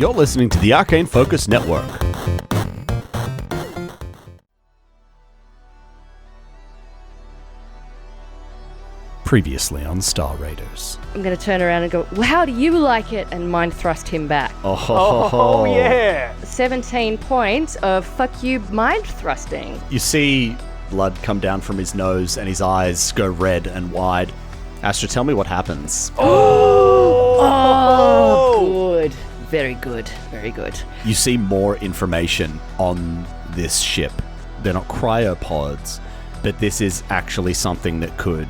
You're listening to the Arcane Focus Network. Previously on Star Raiders. I'm going to turn around and go, well, how do you like it? And mind thrust him back. Oh yeah! 17 points of fuck you mind thrusting. You see blood come down from his nose and his eyes go red and wide. Astra, tell me what happens. Oh, good. Very good. Very good. You see more information on this ship. They're not cryopods, but this is actually something that could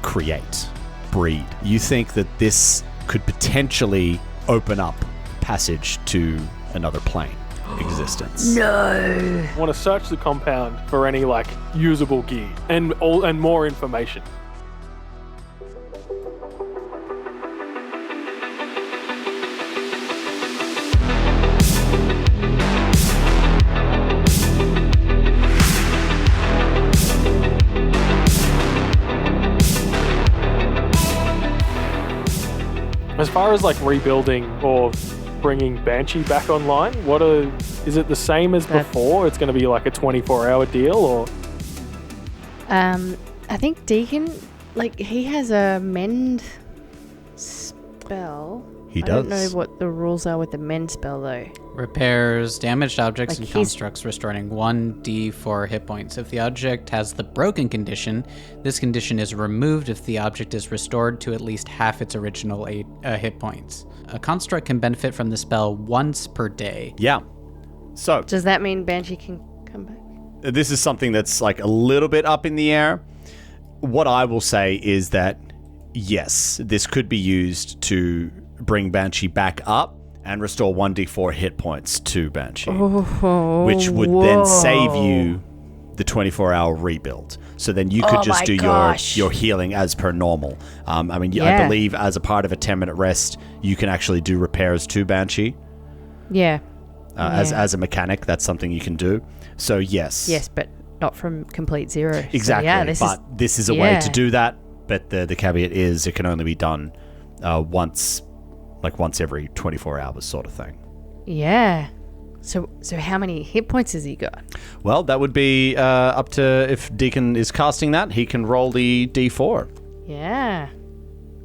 create, breed. You think that this could potentially open up passage to another plane existence. No. I want to search the compound for any usable gear and more information. As far as rebuilding or bringing Banshee back online, is it the same as before? It's going to be a 24-hour deal, or? I think Deacon, he has a mend spell. He does. I don't know what the rules are with the mend spell, though. Repairs damaged objects and constructs, restoring 1d4 hit points. If the object has the broken condition, this condition is removed if the object is restored to at least half its original hit points. A construct can benefit from the spell once per day. Yeah. So, Does that mean Banshee can come back? this is something that's a little bit up in the air. What I will say is that, yes, this could be used to bring Banshee back up and restore 1d4 hit points to Banshee, which would then save you the 24-hour rebuild. So then you could just do your healing as per normal. I believe as a part of a 10-minute rest, you can actually do repairs to Banshee. Yeah. As a mechanic, that's something you can do. So yes. Yes, but not from complete zero. Exactly. So, this is a way to do that. But the caveat is it can only be done once every 24 hours sort of thing. Yeah. So how many hit points has he got? Well, that would be up to, if Deacon is casting that, he can roll the d4. Yeah.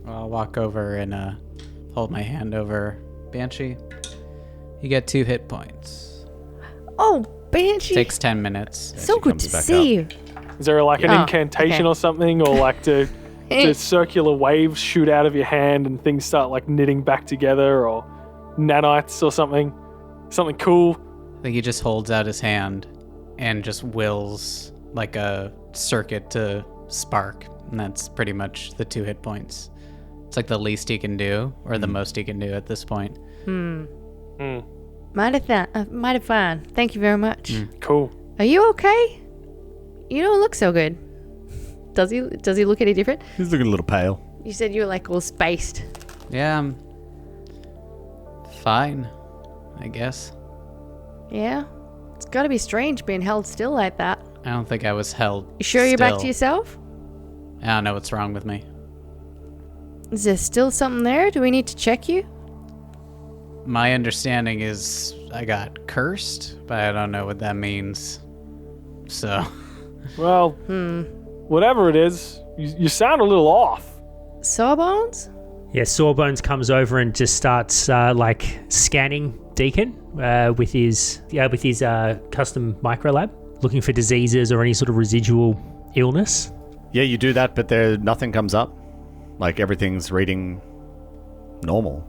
I'll walk over and hold my hand over Banshee. You get 2 hit points. Oh, Banshee. Takes 10 minutes. So good to see you. Is there an incantation or something, or do circular waves shoot out of your hand and things start knitting back together, or nanites or something? Something cool? I think he just holds out his hand and just wills a circuit to spark, and that's pretty much the 2 hit points. It's the least he can do, or the most he can do at this point. Mighty fine. Thank you very much. Cool. Are you okay? You don't look so good. Does he look any different? He's looking a little pale. You said you were all spaced. Yeah, I'm fine, I guess. Yeah? It's gotta be strange being held still like that. I don't think I was held You sure you're back still. to yourself? I don't know what's wrong with me. Is there still something there? Do we need to check you? My understanding is I got cursed, but I don't know what that means. So... Well, whatever it is, you sound a little off. Sawbones? Yeah, Sawbones comes over and just starts scanning Deacon with his custom microlab, looking for diseases or any sort of residual illness. Yeah, you do that, but nothing comes up. Everything's reading normal.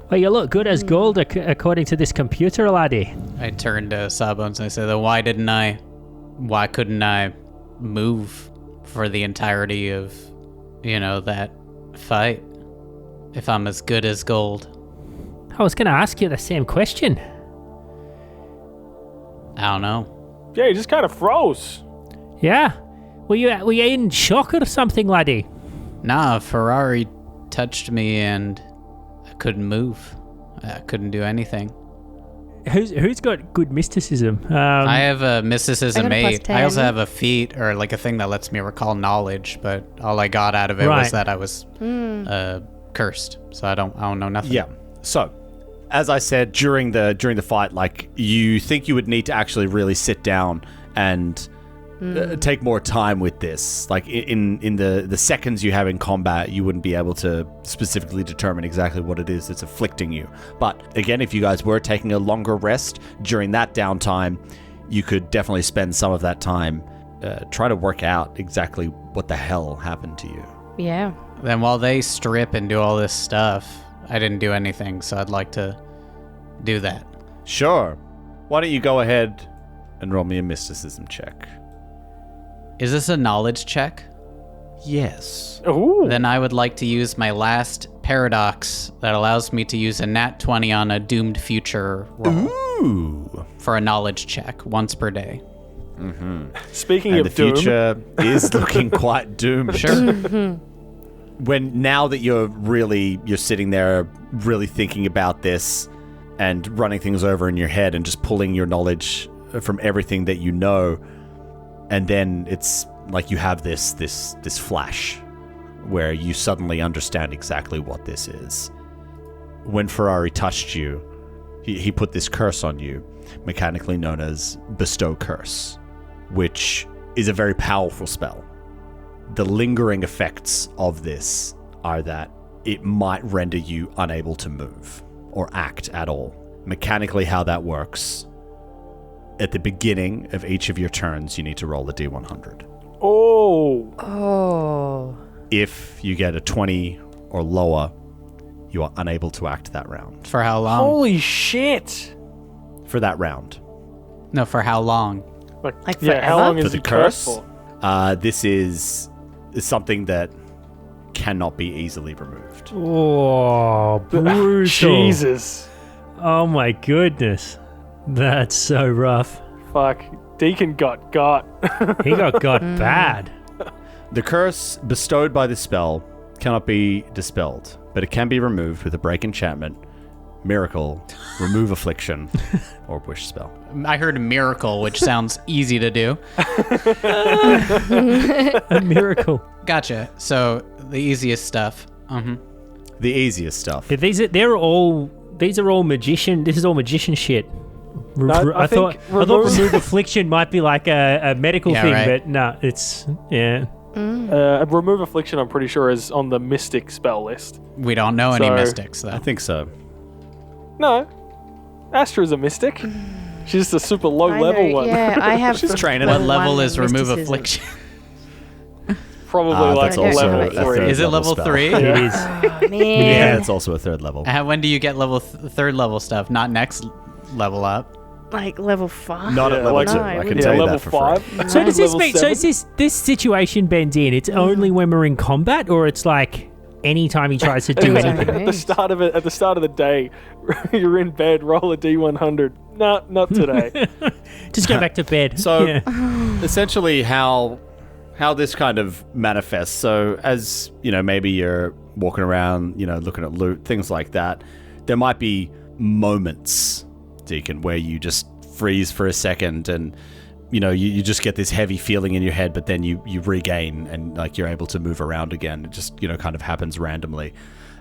Well, you look good as gold according to this computer, laddie. I turned to Sawbones and I said, why couldn't I move for the entirety of, that fight? If I'm as good as gold. I was going to ask you the same question. I don't know. Yeah, you just kind of froze. Yeah. Were you in shock or something, laddie? Nah, Ferrari touched me and I couldn't move. I couldn't do anything. Who's got good mysticism? I have a mysticism I got a 8. +10. I also have a feat, or a thing that lets me recall knowledge, but all I got out of it was that I was cursed. So I don't know nothing. Yeah. So, as I said during the fight, like you think you would need to actually really sit down and take more time with this. Like in the seconds you have in combat, you wouldn't be able to specifically determine exactly what it is that's afflicting you. But again, if you guys were taking a longer rest during that downtime, you could definitely spend some of that time trying to work out exactly what the hell happened to you. Yeah. Then while they strip and do all this stuff, I didn't do anything, so I'd like to do that. Sure. Why don't you go ahead and roll me a mysticism check? Is this a knowledge check? Yes. Ooh. Then I would like to use my last paradox that allows me to use a nat 20 on a doomed future roll Ooh. for a knowledge check once per day. Speaking And of the doom, future is looking quite doomed. Sure. Now that you're sitting there really thinking about this and running things over in your head and just pulling your knowledge from everything that you know, and then it's like you have this flash where you suddenly understand exactly what this is. When Ferrari touched you, he put this curse on you, mechanically known as Bestow Curse, which is a very powerful spell. The lingering effects of this are that it might render you unable to move or act at all. Mechanically, how that works, at the beginning of each of your turns, you need to roll a D100. oh, Oh. If you get a 20 or lower, you are unable to act that round. For how long? holy shit! For that round. No, for how long? Like yeah, how forever? long For is the the curse curse? for? This is something that cannot be easily removed. Oh, brutal. Jesus. Oh my goodness. That's so rough. Fuck. Deacon got. He got bad. The curse bestowed by the spell cannot be dispelled, but it can be removed with a break enchantment, miracle, remove affliction, or wish spell. I heard miracle, which sounds easy to do. A miracle. Gotcha. So the easiest stuff. The easiest stuff. Yeah, these are all magician. This is all magician shit. No, I I thought think remove affliction might be like a medical Yeah, thing, right. but no, it's remove affliction, I'm pretty sure, is on the mystic spell list. We don't know any So- mystics, though. I think so. No. Astra's a mystic. She's just a super low level one. Yeah, I have. She's training. What One level is remove mysticism. affliction? Probably like that's a also level a 3. third Is it level level spell. 3? it is. Oh, man. Yeah, it's also a third level. When do you get level third level stuff? Not next level up. Like level 5. Not at Yeah, level like 2. no, I it can would tell be. you level that for 5. free. So does this Level mean? So 7? is this situation bends in? It's only when we're in combat, or it's like anytime he tries to do Anytime. anything. At the start of it, at the start of the day, you're in bed, roll a D100. No, not today. Just go back to bed. So Yeah. essentially how this kind of manifests. So as, maybe you're walking around, looking at loot, things like that. There might be moments, Deacon, where you just freeze for a second and you just get this heavy feeling in your head, but then you regain and like you're able to move around again. It just kind of happens randomly.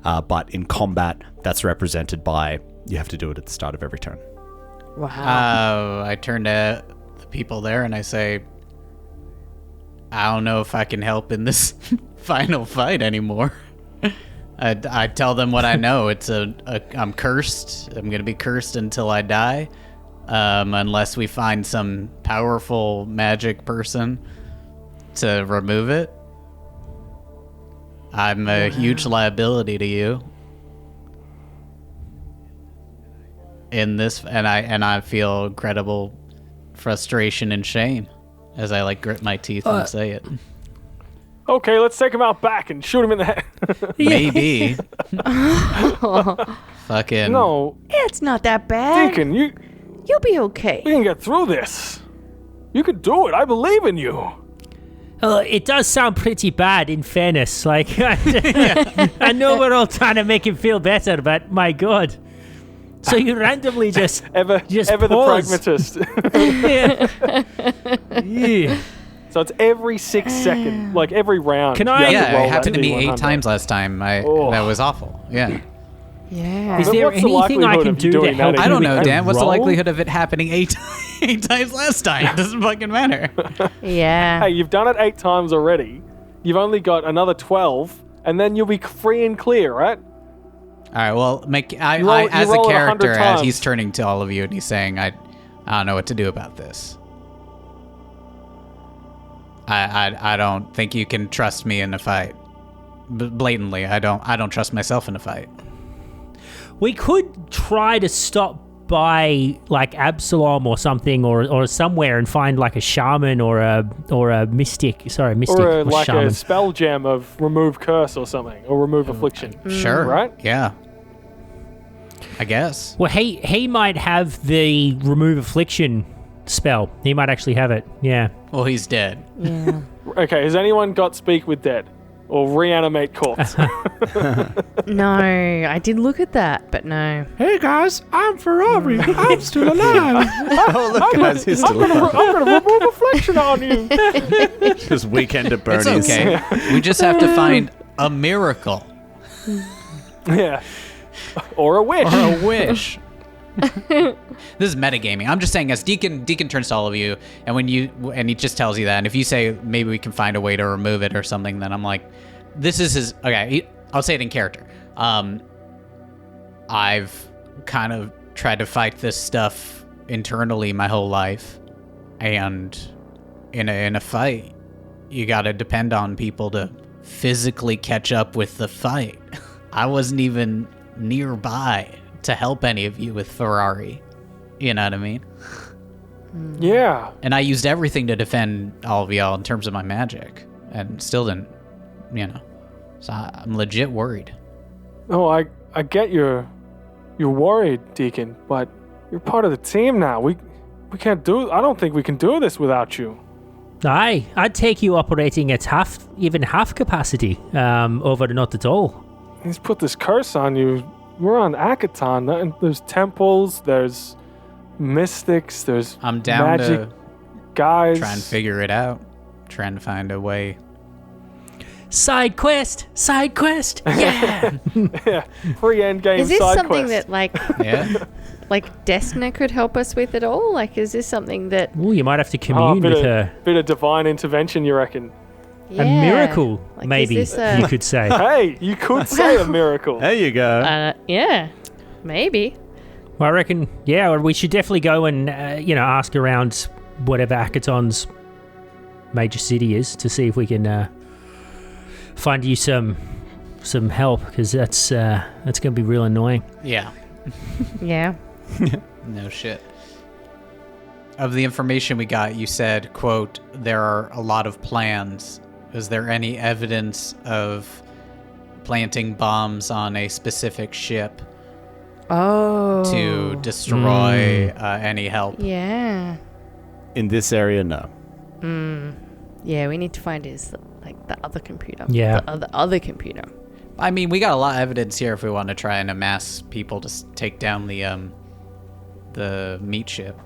But in combat, that's represented by you have to do it at the start of every turn. Wow. I turn to the people there and I say, I don't know if I can help in this final fight anymore. I tell them what I know. I'm cursed. I'm gonna be cursed until I die, unless we find some powerful magic person to remove it. I'm a huge liability to you. In this, and I feel incredible frustration and shame as I grit my teeth and say it. Okay, let's take him out back and shoot him in the head. Maybe. Fucking. No, It's not that bad. Deacon, You'll be okay. we can get through this. You can do it. I believe in you. It does sound pretty bad, in fairness. I know we're all trying to make him feel better, but my God. So you randomly just Ever the pause. pragmatist. Yeah. So it's every 6 seconds, every round. Can you I- have to Yeah, roll it happened that to me 8 D100. times last time. Oh. That was awful. Yeah. Yeah. Is But there what's the anything I likelihood can of you do to doing help that I you don't with know, the Dan. What's the roll? likelihood of it happening eight times last time? It doesn't fucking matter. Yeah. Hey, you've done it 8 times already. You've only got another 12, and then you'll be free and clear, right? All right. Well, You as a roll it 100 character, times. he's turning to all of you and he's saying, "I don't know what to do about this. I don't think you can trust me in a fight. Blatantly, I don't trust myself in a fight." We could try to stop by like Absalom or something, or somewhere, and find like a shaman or a mystic. Sorry, mystic Or like shaman. a spell gem of remove curse or something, or remove affliction. Sure. Right? Yeah. I guess. Well, he might have the remove affliction spell. He might actually have it. Yeah. Well, he's dead. Yeah. Okay, has anyone got speak with dead? Or reanimate corpse? No, I did look at that, but no. Hey guys, I'm Ferrari. I'm still alive. Oh, look, guys, he's still I'm gonna remove affliction on you. Just weekend at Bernie's. It's okay. We just have to find a miracle Yeah. Or a wish. or a wish. This is metagaming. I'm just saying, as Deacon turns to all of you, and he just tells you that, and if you say maybe we can find a way to remove it or something, then I'm like, this is his. Okay, I'll say it in character. I've kind of tried to fight this stuff internally my whole life, and in a fight, you gotta depend on people to physically catch up with the fight. I wasn't even nearby to help any of you with Ferrari. You know what I mean? Yeah. And I used everything to defend all of y'all in terms of my magic, and still didn't, So I'm legit worried. Oh, I get you're worried, Deacon, but you're part of the team now. We can't do. I don't think we can do this without you. Aye, I'd take you operating at even half capacity, over to not at all. He's put this curse on you. We're on Akaton, and there's temples, there's mystics, there's I'm down magic to guys. try and figure it out, trying to find a way. Side quest, yeah. Yeah, free end game Is this side something quest. that like Yeah. Destina could help us with at all? Like, is this something that Ooh, you might have to commune with her. Bit of divine intervention, you reckon? yeah, A miracle, like, maybe Is this you could say. Hey, you could say a miracle. There you go. yeah, maybe. Well, I reckon, yeah, we should definitely go and ask around whatever Akaton's major city is to see if we can find you some help, because that's going to be real annoying. Yeah. Yeah. No shit. Of the information we got, you said, quote, there are a lot of plans. Is there any evidence of planting bombs on a specific ship Oh. to destroy any help? Yeah. In this area, no. Yeah, we need to find the other computer. Yeah. The other computer. I mean, we got a lot of evidence here if we want to try and amass people to take down the meat ship.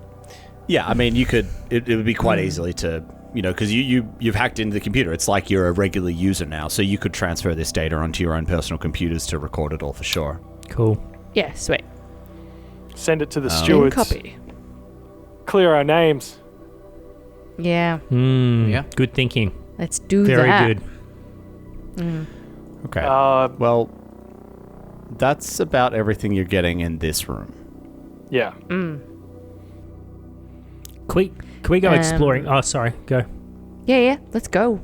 Yeah, I mean, you could. It would be quite easily to, because you've hacked into the computer. It's like you're a regular user now, so you could transfer this data onto your own personal computers to record it all for sure. Cool. Yeah, sweet. Send it to the In stewards. copy. Clear our names. Yeah. Yeah. Good thinking. Let's do Very that. good. Okay. Uh, Well, that's about everything you're getting in this room. yeah. Mm. Can we go exploring? Oh, sorry. Go. Yeah, let's go.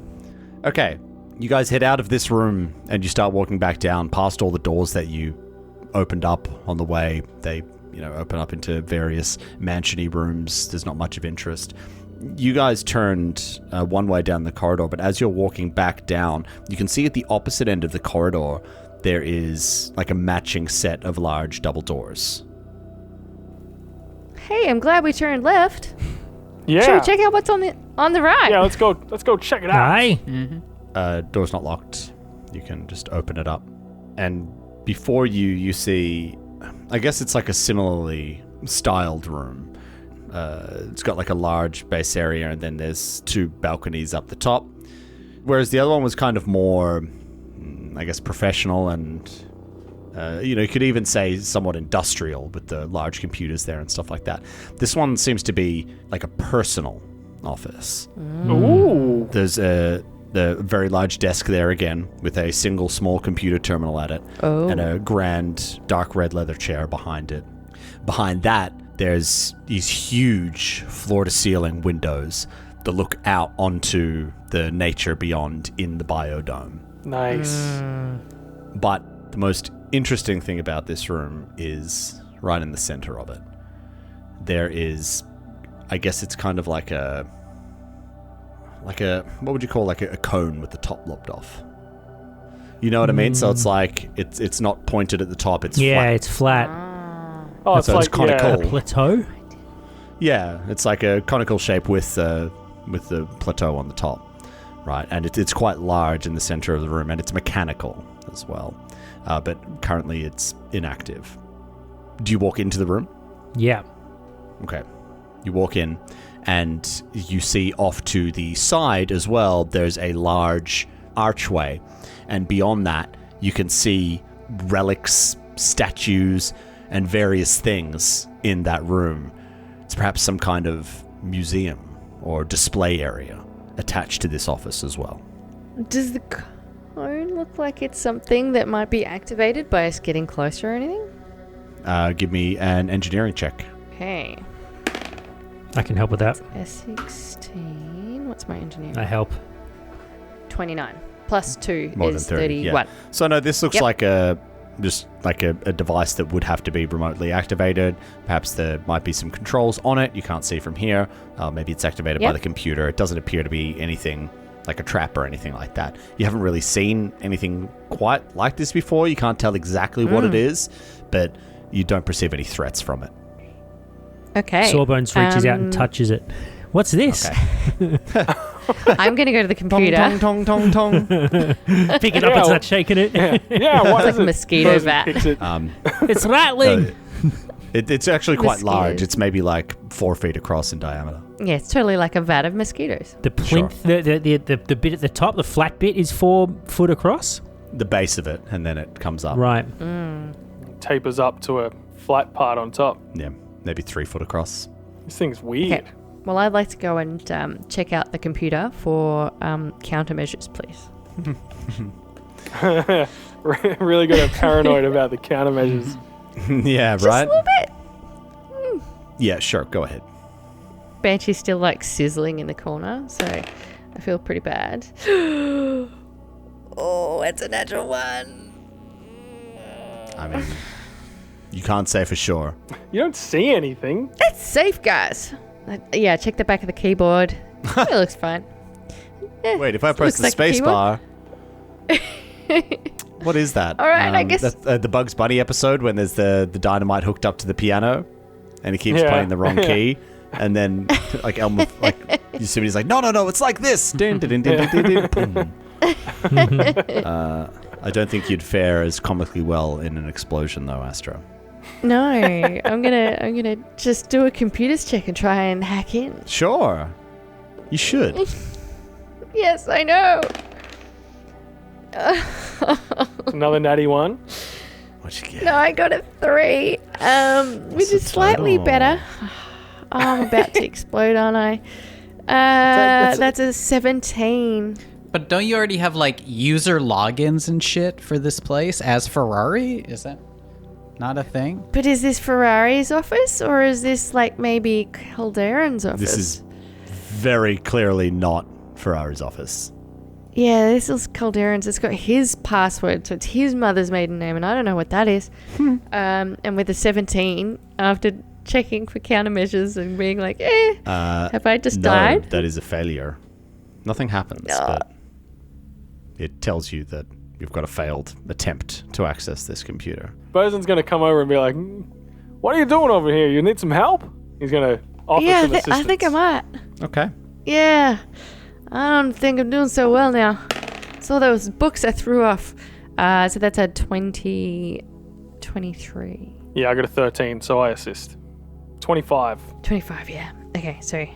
Okay, you guys head out of this room and you start walking back down past all the doors that you opened up on the way. They, open up into various mansion-y rooms. There's not much of interest. You guys turned one way down the corridor, but as you're walking back down, you can see at the opposite end of the corridor, there is like a matching set of large double doors. Hey, I'm glad we turned left. Yeah. Should we check out what's on the right? Yeah, let's go check it out. Aye. Door's not locked. You can just open it up. And before you see, I guess it's like a similarly styled room. It's got like a large base area, and then there's 2 balconies up the top. Whereas the other one was kind of more, I guess, professional and You could even say somewhat industrial with the large computers there and stuff like that. This one seems to be like a personal office. Ooh. There's the very large desk there again with a single small computer terminal at it and a grand dark red leather chair behind it. Behind that, there's these huge floor-to-ceiling windows that look out onto the nature beyond in the biodome. Nice. But the most interesting thing about this room is right in the center of it. There is, I guess it's kind of like a, what would you call like a cone with the top lopped off? You know what I mean? So it's like, it's not pointed at the top, it's flat. It's flat. Oh, it's So like it's conical. A plateau? Yeah, it's like a conical shape with the plateau on the top, right? And it's quite large in the center of the room, and it's mechanical as well. But currently it's inactive. Do you walk into the room? Yeah. Okay. You walk in, and you see off to the side as well, there's a large archway. And beyond that, you can see relics, statues, and various things in that room. It's perhaps some kind of museum or display area attached to this office as well. Does the cone look like it's something that might be activated by us getting closer or anything? Give me an engineering check. Okay. I can help with that. S16. What's my engineering? I help. 29. Plus 2 More is than 30, 31. yeah. So no, this looks like a device that would have to be remotely activated. Perhaps there might be some controls on it. You can't see from here. Maybe it's activated by the computer. It doesn't appear to be anything like a trap or anything like that. You haven't really seen anything quite like this before. You can't tell exactly what it is, but you don't perceive any threats from it. Okay. Sawbones reaches out and touches it. What's this? Okay. I'm going to go to the computer. Tong, tong, tong, tong. Pick it up and start shaking it. Yeah, what It's is like a it? mosquito Frozen vat. picks it. It's rattling. It's actually quite large. Mosquitoes. It's maybe like 4 feet across in diameter. Yeah, it's totally like a vat of mosquitoes. The plinth, the bit at the top, the flat bit, is 4 foot across. The base of it, and then it comes up. Right. Tapers up to a flat part on top. Yeah, maybe 3 foot across. This thing's weird. Okay. Well, I'd like to go and check out the computer for countermeasures, please. Really got a paranoid about the countermeasures. Yeah, Just right? a little bit. Yeah, sure. Go ahead. Banshee's still like sizzling in the corner, so I feel pretty bad. Oh, it's a natural one. I mean, you can't say for sure. You don't see anything. It's safe, guys. Yeah, check the back of the keyboard. It looks fine. Wait, if I press looks the like a space keyboard. bar... What is that? All right, I guess- That's, the Bugs Bunny episode when there's the dynamite hooked up to the piano and he keeps playing the wrong key. And then, like, Elmer, like, somebody's like, no, it's like this. Dun, dun, dun, dun, dun, dun, dun. I don't think you'd fare as comically well in an explosion, though, Astro. No, I'm gonna just do a computers check and try and hack in. Sure. You should. Yes, I know. Another natty one. What'd you get? No, I got a 3, which the is slightly total? better. Oh, I'm about to explode, aren't I? That's a 17. But don't you already have like user logins and shit for this place as Ferrari? Is that not a thing? But is this Ferrari's office, or is this like maybe Koldirron's office? This is very clearly not Ferrari's office. Yeah, this is Koldirron's. It's got his password, so it's his mother's maiden name, and I don't know what that is. And with a 17, after checking for countermeasures and being like, have I just died? No, that is a failure. Nothing happens, but it tells you that you've got a failed attempt to access this computer. Bosun's going to come over and be like, what are you doing over here? You need some help? He's going to offer Yeah, some assistance. I think I might. Okay. Yeah. I don't think I'm doing so well now. So those books I threw off. So that's a 23. Yeah, I got a 13, so I assist. 25. 25, yeah. Okay, sorry.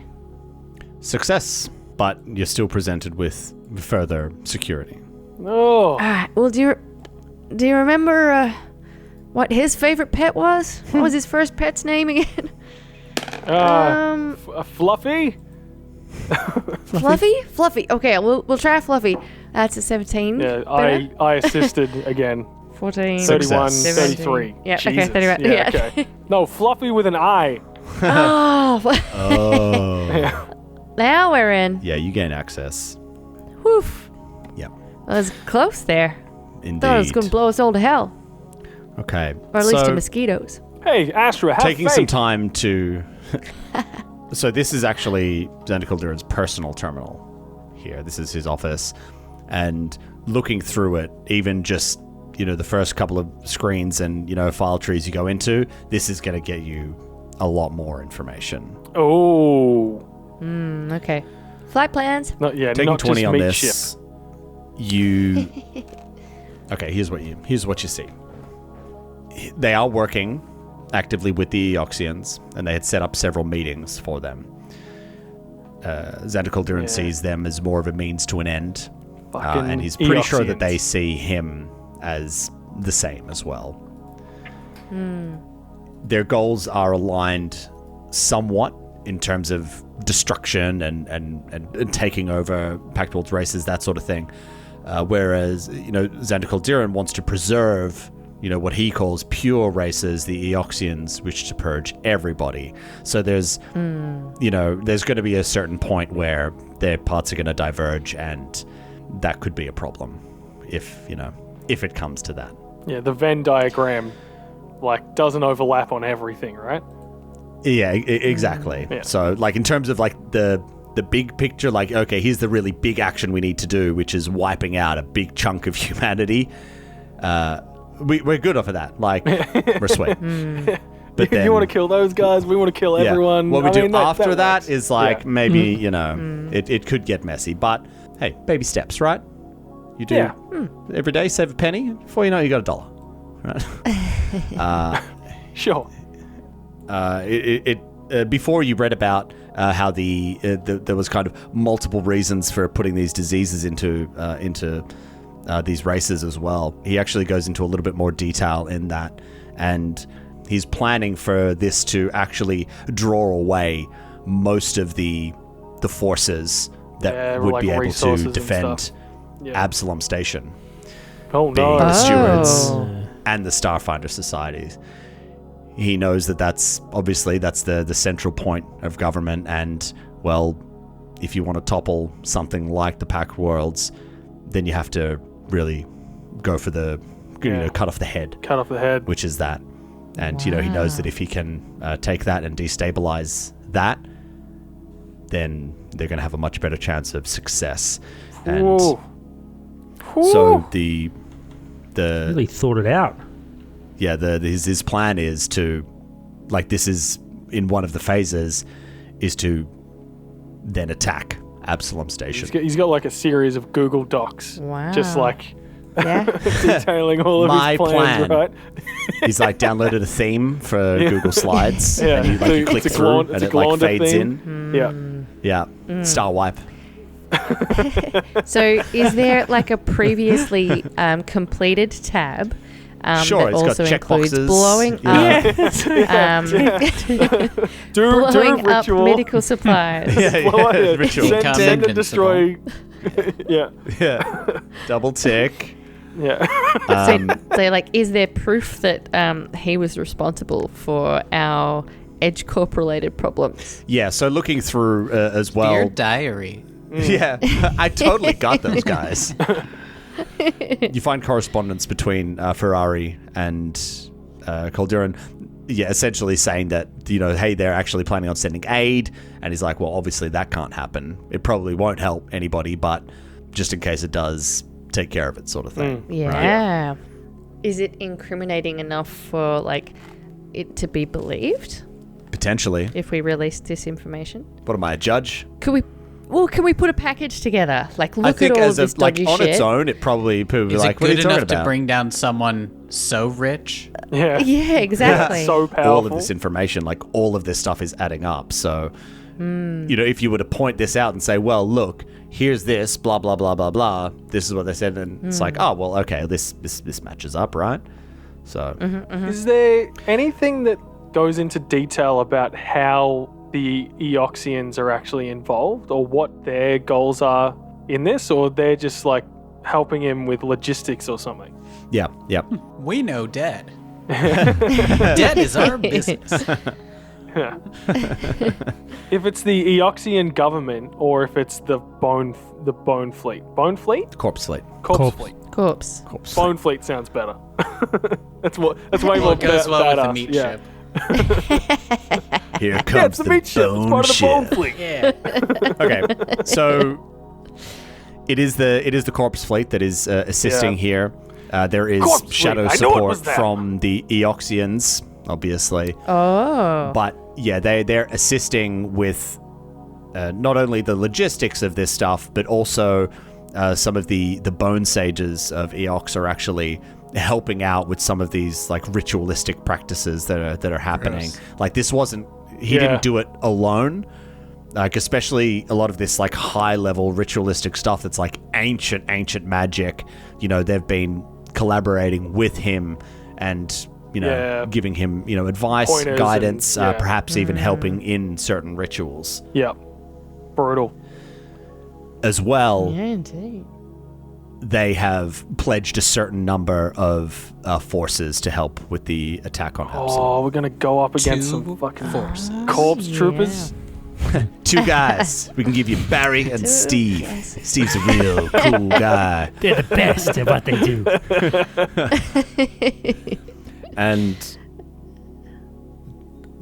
Success, but you're still presented with further security. Oh. Alright, well, do you remember what his favorite pet was? What was his first pet's name again? Fluffy? Fluffy. Okay, we'll try Fluffy. That's a 17. Yeah, I assisted again. 14. 31, Success. 33. Yeah, okay, Jesus. 31. Yeah, Yeah. okay. No, Fluffy with an I. Oh. Oh. Now we're in. Yeah, you gain access. Woof. Yep. That was close there. Indeed. Thought it was going to blow us all to hell. Okay. Or at least to so mosquitoes. Hey, Astra, have taking faith. some time to... So this is actually Xander Koldirron's personal terminal here. This is his office. And looking through it, even just, the first couple of screens and, file trees you go into, this is going to get you a lot more information. Oh. Okay. Flight plans. Taking not 20 just on meat this, ship. you... Okay, here's what you see. They are working actively with the Eoxians, and they had set up several meetings for them. Xander Koldirron sees them as more of a means to an end, and he's pretty sure that they see him as the same as well. Their goals are aligned somewhat in terms of destruction and taking over Pact World's races, that sort of thing. Whereas, Xander Koldirron wants to preserve, what he calls pure races, the Eoxians, wish to purge everybody. So there's, there's going to be a certain point where their paths are going to diverge, and that could be a problem if it comes to that. Yeah, the Venn diagram, doesn't overlap on everything, right? Yeah, exactly. Yeah. So, in terms of, the big picture, okay, here's the really big action we need to do, which is wiping out a big chunk of humanity. We're good off of that. We're sweet. But then, you want to kill those guys, we want to kill everyone. What we do after that works. is maybe, it could get messy. But, hey, baby steps, right? You do every day, save a penny. Before you know it, you got $1. Right? Sure. Before you read about how there was kind of multiple reasons for putting these diseases into these races as well. He actually goes into a little bit more detail in that, and he's planning for this to actually draw away most of the forces that would be able to defend Absalom Station. Oh being no! the stewards and the Starfinder societies. He knows that's obviously the central point of government, and if you want to topple something like the Pact Worlds, then you have to really go for the cut off the head. Cut off the head. Which is that. And he knows that if he can take that and destabilize that, then they're going to have a much better chance of success. And so the really thought it out. Yeah, his plan is to, this is in one of the phases, is to then attack Absalom Station. He's got a series of Google Docs. Wow. Just Yeah. detailing all of his plans, right? He's downloaded a theme for Google Slides, and you click through, and it fades theme. in. Yeah. Star wipe. So is there a previously completed tab? Sure, that it's also got check includes boxes. blowing blowing up ritual. medical supplies. Ritual. Send and destroy. Yeah. Double tick. Yeah. So is there proof that he was responsible for our edge corp related problems? Yeah, so looking through as well. Dear diary. Yeah, I totally got those guys. You find correspondence between Ferrari and Koldirron, essentially saying that, hey, they're actually planning on sending aid, and he's like, well, obviously that can't happen. It probably won't help anybody, but just in case it does, take care of it, sort of thing. Yeah. Right? Is it incriminating enough for it to be believed? Potentially. If we release this information? What am I, a judge? Can we put a package together? Look I think at all as this dodgy on shit. its own, it probably would be Is it what are you good talking enough to about? bring down someone so rich? Yeah. Yeah, exactly. So powerful. All of this information, all of this stuff is adding up. So, if you were to point this out and say, well, look, here's this, blah, blah, blah, blah, blah. This is what they said. And it's oh, well, okay, this matches up, right? So, Is there anything that goes into detail about how the Eoxians are actually involved, or what their goals are in this, or they're just like helping him with logistics or something? yeah. We know dead. Dead is our business. Yeah. If it's the Eoxian government, or if it's the bone fleet. Bone fleet? Corpse fleet. Corpse fleet. Corpse. Bone fleet sounds better. That's way more It goes well with the badass. meat Yeah. ship. Here Yeah, comes it's the meat ship. It's bone part of the bone ship. fleet. Yeah. Okay, so it is the corpse fleet that is assisting here. There is Corpse fleet. shadow I knew it support was them. from the Eoxians, obviously. Oh. But yeah, they're assisting with not only the logistics of this stuff, but also some of the bone sages of Eox are actually helping out with some of these like ritualistic practices that are happening. Gross. Like this wasn't he didn't do it alone. Like especially a lot of this like high level ritualistic stuff that's like ancient magic. You know, they've been collaborating with him and giving him advice, Pointers guidance, and, perhaps even helping in certain rituals Yeah. Brutal. as well. Yeah, indeed. They have pledged a certain number of forces to help with the attack on Absalom. Oh, we're gonna go up against Two some fucking forces. corpse Yeah. troopers. 2 guys. We can give you Barry and Steve. Steve's a real cool guy. They're the best at what they do. And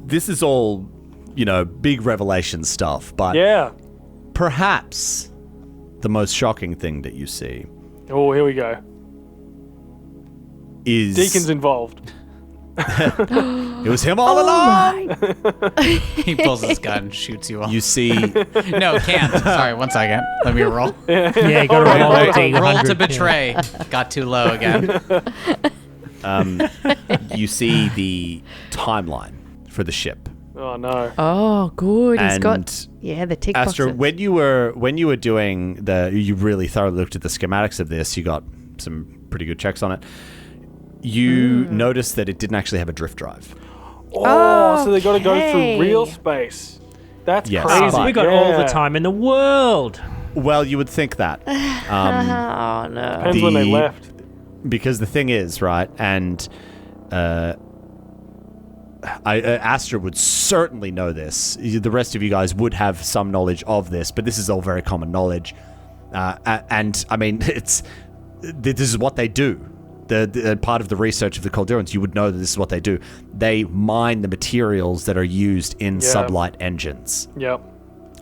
this is all, big revelation stuff, but Yeah. perhaps the most shocking thing that you see Oh, here we go. is Deacon's involved. it was him all along. He pulls his gun, shoots you all. You see No, can't. Sorry, one second. Let me roll. Yeah, you got to roll wait, a D100. Roll to betray. Got too low again. you see the timeline for the ship. Oh no. Oh, good. He's got And the tick Astra, boxes. when you were doing you really thoroughly looked at the schematics of this, you got some pretty good checks on it. You noticed that it didn't actually have a drift drive. Oh, so they got to go Okay. through real space. That's Yes, crazy. but- We got all the time in the world. Well, you would think that. Oh no. Depends when they left. Because the thing is, right, and Astra would certainly know this. The rest of you guys would have some knowledge of this, but this is all very common knowledge. And I mean, this is what they do. The part of the research of the Koldirrons, you would know that this is what they do. They mine the materials that are used in sublight engines. Yep.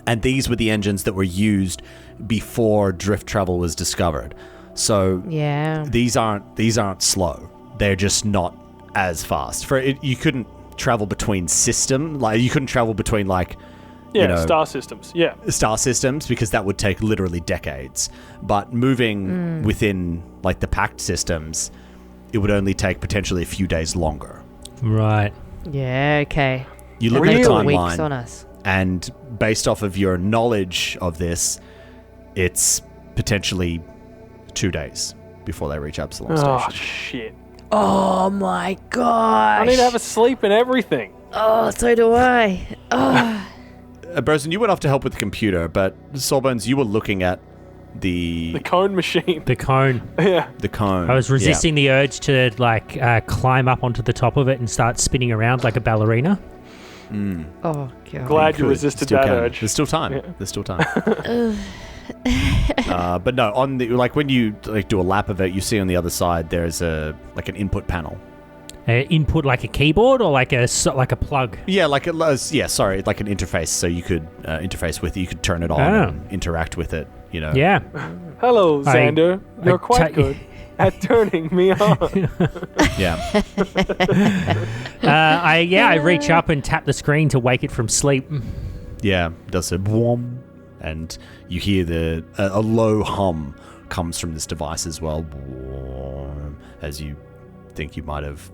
And these were the engines that were used before drift travel was discovered. So Yeah. these aren't slow. They're just not as fast. You couldn't travel between you couldn't travel between Star systems. Yeah. star systems because that would take literally decades. But moving within the packed systems, it would only take potentially a few days longer. Right. Yeah. Okay. You look They at the got weeks timeline, on us. and based off of your knowledge of this, it's potentially 2 days before they reach Absalom Oh Station. shit. Oh my gosh. I need to have a sleep and everything. Oh, so do I. Oh. Burson, you went off to help with the computer, but Sawbones, you were looking at the The cone machine. The cone. Yeah. cone. I was resisting the urge to climb up onto the top of it and start spinning around like a ballerina. Oh god. Glad you could. resisted Still that can. urge. There's still time. Yeah. There's still time. But no, on the when you do a lap of it, you see on the other side there's an input panel. Input like a keyboard or like a plug. Yeah, like an interface, so you could interface with it. You could turn it on and interact with it. Yeah. Hello, Xander. You're quite ta- good at turning me on. Yeah. I reach up and tap the screen to wake it from sleep. Yeah, does a boom, and you hear a low hum comes from this device as well, as you think you might have,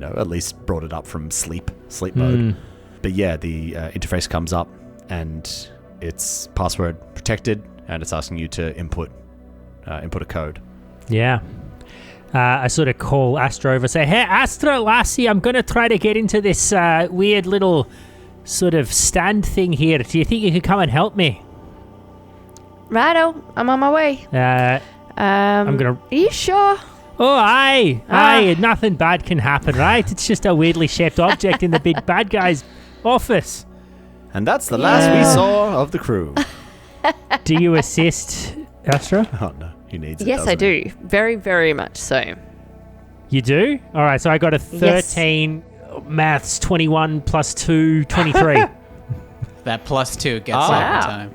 at least brought it up from sleep mode. But yeah, the interface comes up, and it's password protected, and it's asking you to input a code. Yeah. I sort of call Astra over, say, "Hey, Astra, lassie, I'm going to try to get into this weird little sort of stand thing here. Do you think you could come and help me?" Righto, I'm on my way. I'm going to... Are you sure? Oh, aye, nothing bad can happen, right? It's just a weirdly shaped object in the big bad guy's office. And that's the last we saw of the crew. Do you assist, Astra? Oh, no. He needs it, Yes, I doesn't he? do. Very, very much so. You do? All right, so I got a 13, maths 21 plus 2, 23. That +2 gets Oh. every Wow. time.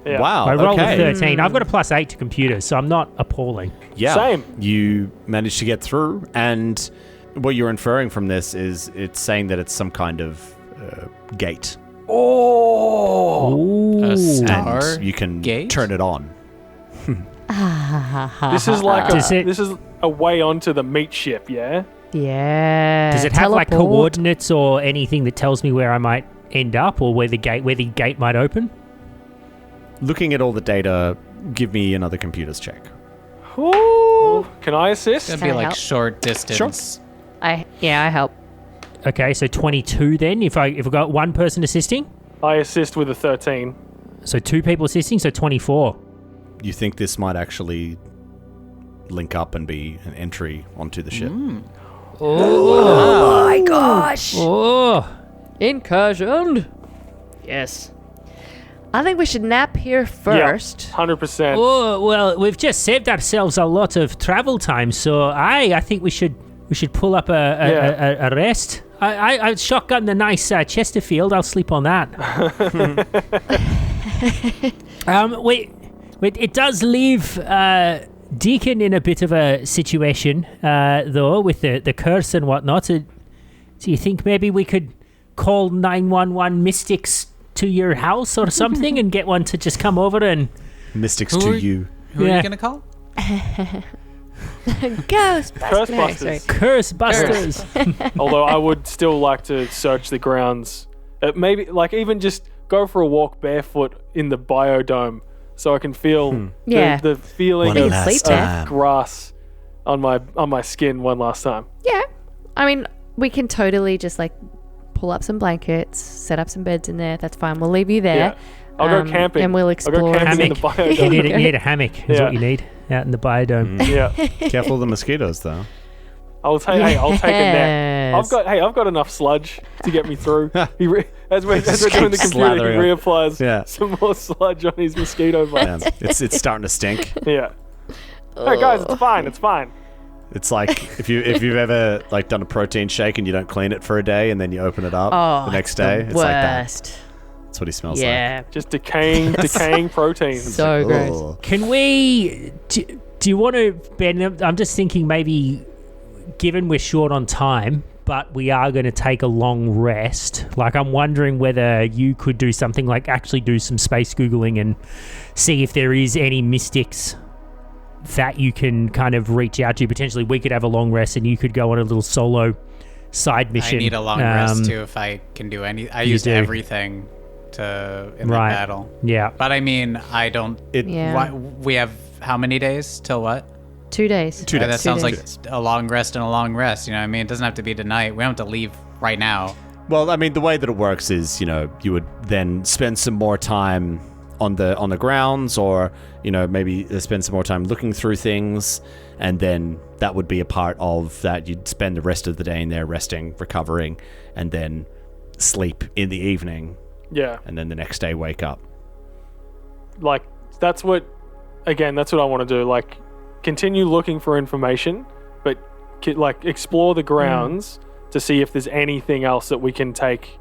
Yeah. Wow, I rolled okay. a 13. I've got a +8 to computers, so I'm not appalling. Yeah. Same. You managed to get through, and what you're inferring from this is it's saying that it's some kind of gate. Oh, Ooh. A star And you can gate? turn it on. this is like Does it- this is a way onto the meat ship, yeah. Yeah. Does it have like teleport. coordinates or anything that tells me where I might end up or where the gate might open? Looking at all the data, give me another computer's check. Ooh. Can I assist? It'd Can be I like help? short distance. I help. Okay, so 22 then. If I got one person assisting, I assist with a 13. so 2 people assisting, so 24. You think this might actually link up and be an entry onto the ship? Oh my gosh! Oh, Incursion. Yes. I think we should nap here first. 100%. oh, well, we've just saved ourselves a lot of travel time, so I think we should pull up a rest. I shotgun the nice Chesterfield. I'll sleep on that. Wait, it does leave Deacon in a bit of a situation, though, with the curse and whatnot. Do you think maybe we could call 911 Mystics to your house or something and get one to just come over and... Mystics Who to are- you. Who are Yeah. you going to call? Ghostbusters. No, sorry. Curse Curse Busters. Although I would still like to search the grounds. Maybe, like, even just go for a walk barefoot in the biodome so I can feel Yeah. the feeling One We of, can sleep last there. time. grass on my skin one last time. Yeah. I mean, we can totally just like pull up some blankets, set up some beds in there. That's fine. We'll leave you there. Yeah. I'll go camping. And we'll I'll explore. go camping in the Hammock. biodome. You need a hammock is Yeah. what you need out in the biodome. Yeah. Careful of the mosquitoes, though. I'll take a nap. Yes. I've got enough sludge to get me through. As we're doing the keep computer, he slathering it. reapplies Yeah. some more sludge on his mosquito bites. Man, it's starting to stink. Yeah. Hey guys, it's fine. It's fine. It's like if you've ever like done a protein shake and you don't clean it for a day and then you open it up Oh, the next day. It's like that. worst. That's what he smells Yeah. Just decaying proteins. So like. gross. Ugh. Can we... Do you want to... Ben, I'm just thinking maybe, given we're short on time, but we are going to take a long rest, like I'm wondering whether you could do something like actually do some space Googling and see if there is any mystics that you can kind of reach out to. Potentially we could have a long rest and you could go on a little solo side mission. I need a long rest too if I can do any. I used do. everything in the Right. battle. Yeah. But I mean, I don't. Yeah. Why, we have how many days till what? 2 days. 2 days. That sounds like days. a long rest and a long rest. You know what I mean? It doesn't have to be tonight. We don't have to leave right now. Well, I mean, the way that it works is, you would then spend some more time on the grounds, or maybe spend some more time looking through things, and then that would be a part of that. You'd spend the rest of the day in there resting, recovering, and then sleep in the evening, Yeah. and then the next day wake up. Like that's what I want to do. Like continue looking for information, but explore the grounds to see if there's anything else that we can take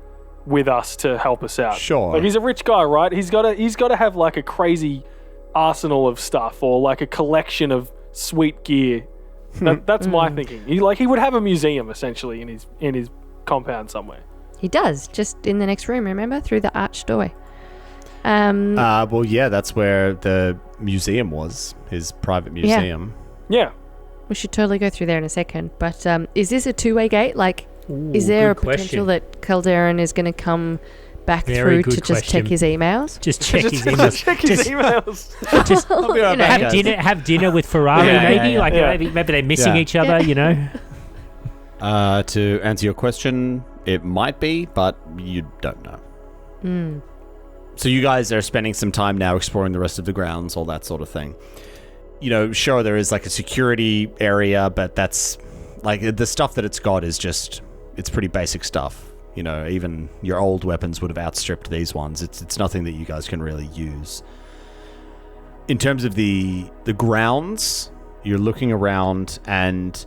with us to help us out. Sure. Like he's a rich guy, right? He's got to have like a crazy arsenal of stuff or like a collection of sweet gear. That's my thinking. He would have a museum essentially in his compound somewhere. He does, just in the next room, remember? Through the arched doorway. Well, yeah, that's where the museum was, his private museum. Yeah. We should totally go through there in a second. But is this a two-way gate? Like, is there a good question. potential that Koldirron is going to come back Very through to good just check question. his emails? Just check his emails. Check his Just- emails. Just I'll be right back, guys. have dinner with Ferrari, Yeah, maybe. yeah, Like yeah. maybe they're missing Yeah. each other. You know. To answer your question, it might be, but you don't know. So you guys are spending some time now exploring the rest of the grounds, all that sort of thing. You know, sure, there is like a security area, but that's like the stuff that it's got is just, it's pretty basic stuff. You know, even your old weapons would have outstripped these ones. It's nothing that you guys can really use. In terms of the grounds, you're looking around, and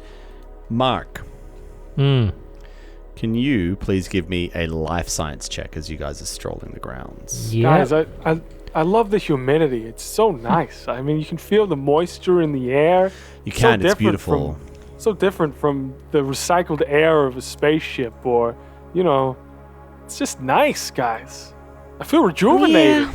Mark, can you please give me a life science check as you guys are strolling the grounds? Yeah. Guys, I love the humidity. It's so nice. I mean, you can feel the moisture in the air. You So can, it's different beautiful. So different from the recycled air of a spaceship, or, you know, it's just nice, guys. I feel rejuvenated. Yeah.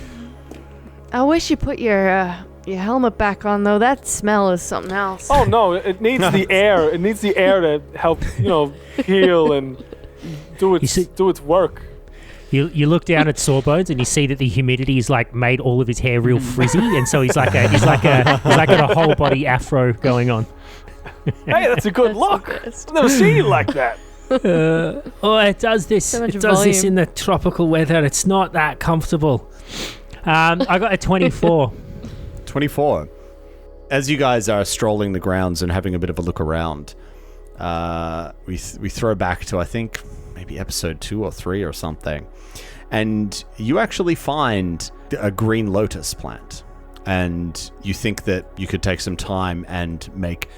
I wish you put your helmet back on, though. That smell is something else. Oh no, it needs the air. It needs the air to help, heal and do its work. You look down at Sawbones and you see that the humidity has like made all of his hair real frizzy, and so he's like got a whole body afro going on. Hey, that's a good look. I've never seen you like that. It does this. So much It does this volume. in the tropical weather. It's not that comfortable. I got a 24. 24. As you guys are strolling the grounds and having a bit of a look around, we throw back to, I think, maybe episode 2 or 3 or something, and you actually find a green lotus plant, and you think that you could take some time and make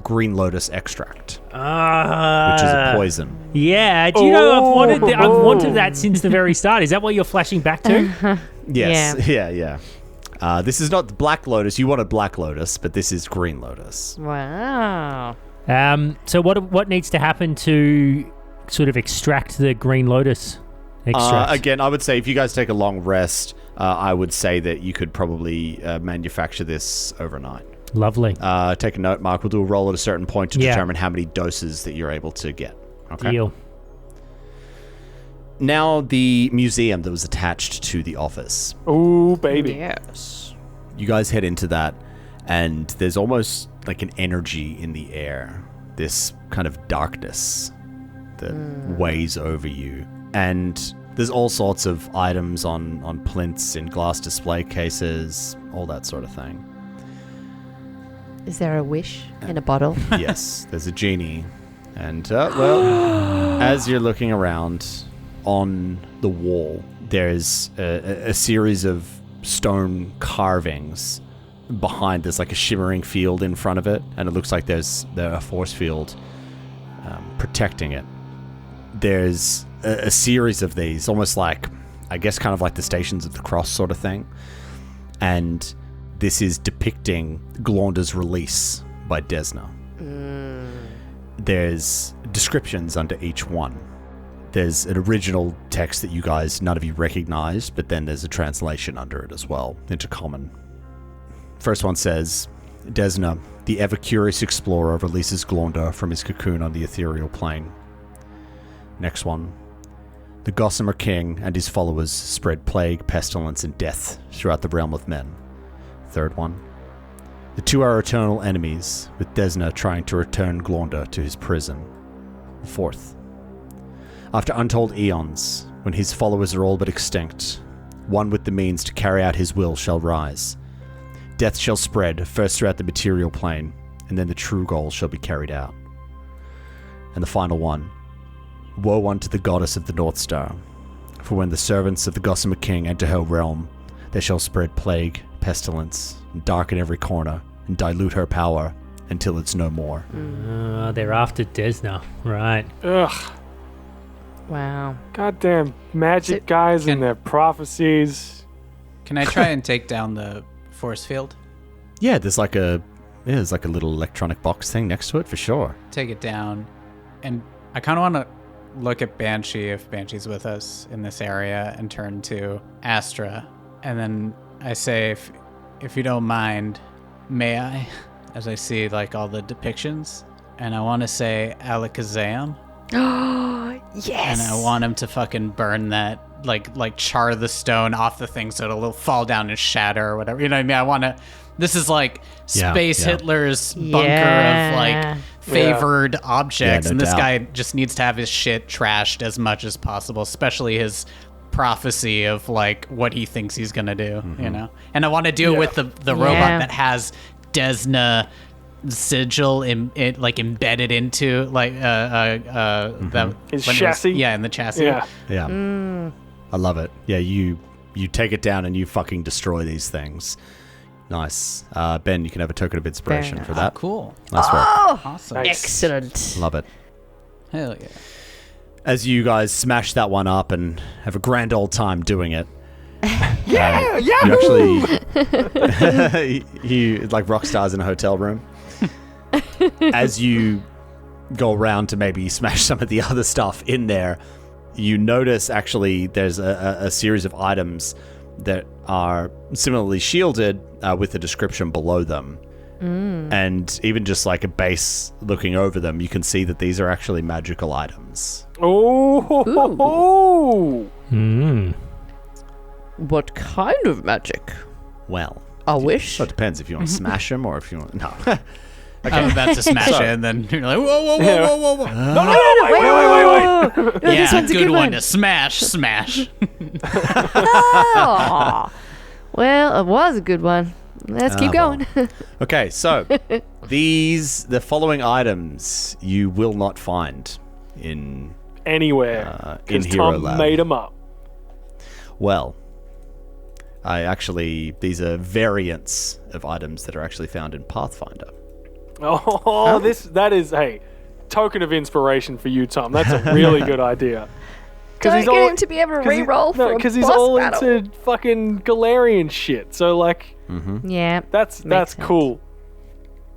green lotus extract, which is a poison. Yeah. Do you know I've wanted that since the very start. Is that what you're flashing back to? Yes. Yeah. This is not the black lotus. You wanted black lotus, but this is green lotus. Wow. So what needs to happen to sort of extract the green lotus extract? Again, I would say if you guys take a long rest, I would say that you could probably manufacture this overnight. Lovely. Take a note, Mark. We'll do a roll at a certain point to Yeah. determine how many doses that you're able to get. Okay. Deal. Now, the museum that was attached to the office. Ooh, baby. Yes. You guys head into that, and there's almost like an energy in the air. This kind of darkness that weighs over you. And there's all sorts of items on plinths in glass display cases, all that sort of thing. Is there a wish in a bottle? Yes, there's a genie. And, as you're looking around on the wall, there's a series of stone carvings behind. There's like a shimmering field in front of it, and it looks like there's a force field protecting it. There's a series of these, almost like, I guess, kind of like the Stations of the Cross sort of thing. And this is depicting Glonda's release by Desna. There's descriptions under each one. There's an original text that you guys, none of you recognized, but then there's a translation under it as well, into Common. First one says, Desna, the ever-curious explorer, releases Glonda from his cocoon on the ethereal plane. Next one. The Gossamer King and his followers spread plague, pestilence, and death throughout the realm of men. Third one. The two are eternal enemies, with Desna trying to return Glonda to his prison. Fourth. After untold eons, when his followers are all but extinct, one with the means to carry out his will shall rise. Death shall spread, first throughout the material plane, and then the true goal shall be carried out. And the final one. Woe unto the goddess of the North Star, for when the servants of the Gossamer King enter her realm, they shall spread plague, pestilence, and darken every corner, and dilute her power until it's no more. They're after Desna, right? Ugh. Wow. Goddamn magic guys and their prophecies. Can I try and take down the force field? Yeah, there's like a little electronic box thing next to it for sure. Take it down, and I kind of want to look at Banshee if Banshee's with us in this area, and turn to Astra, and then I say, if you don't mind, may I? As I see like all the depictions, and I want to say Alakazam. Oh, yes. And I want him to fucking burn that like char the stone off the thing so it'll fall down and shatter or whatever. You know what I mean? I want to. This is like Space Hitler's bunker of like favored objects, no and this doubt. guy just needs to have his shit trashed as much as possible, especially his prophecy of like what he thinks he's gonna do. You know, and I want to do it with the robot that has Desna sigil like embedded into like His chassis. in the chassis. Yeah. I love it. Yeah, you take it down and you fucking destroy these things. Nice. Ben, you can have a token of inspiration for that. Cool. Nice work. Awesome. Excellent. Love it. Hell yeah. As you guys smash that one up and have a grand old time doing it. You actually he like rock stars in a hotel room. As you go around to maybe smash some of the other stuff in there, you notice actually there's a series of items that are similarly shielded with a description below them. And even just like a base looking over them, you can see that these are actually magical items. Oh. What kind of magic? Well, A wish? so it depends if you want to smash them or if you want... No. I'm about to smash it, and then you're like, whoa. Wait. No, Yeah, this one's a good one one. to smash. Oh. Well, it was a good one. Let's keep going. Okay, so the following items you will not find in Anywhere. in Because Hero Tom Lab. made them up. Well, these are variants of items that are actually found in Pathfinder. Oh, that is, hey, token of inspiration for you, Tom. That's a really good idea. Don't get him to be able to re-roll for a because he's boss all battle. into fucking Galarian shit. So like, Yeah. that's sense. cool.